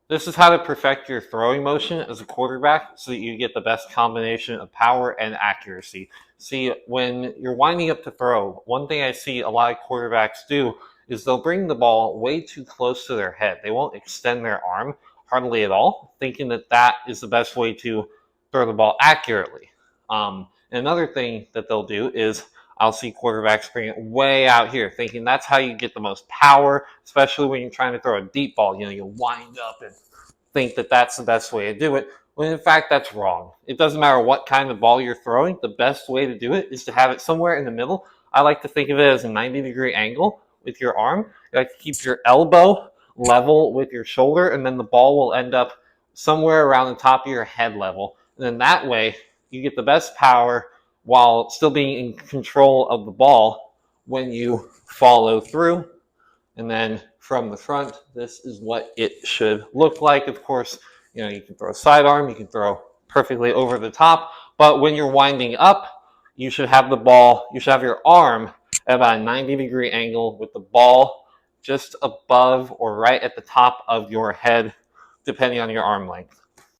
This is how to perfect your throwing motion as a quarterback so that you get the best combination of power and accuracy. See, when you're winding up to throw, one thing I see a lot of quarterbacks do is they'll bring the ball way too close to their head. They won't extend their arm hardly at all, thinking that that is the best way to throw the ball accurately. And another thing that they'll do is I'll see quarterbacks bring it way out here, thinking that's how you get the most power, especially when you're trying to throw a deep ball. You know, you wind up and think that that's the best way to do it, when in fact that's wrong. It doesn't matter what kind of ball you're throwing, the best way to do it is to have it somewhere in the middle. I like to think of it as a 90-degree angle with your arm. You like to keep your elbow level with your shoulder, and then the ball will end up somewhere around the top of your head level. And then that way, you get the best power while still being in control of the ball when you follow through. And then from the front, this is what it should look like. Of course, you know, you can throw a sidearm, you can throw perfectly over the top, but when you're winding up, you should have the ball, you should have your arm at about a 90-degree angle with the ball just above or right at the top of your head, depending on your arm length.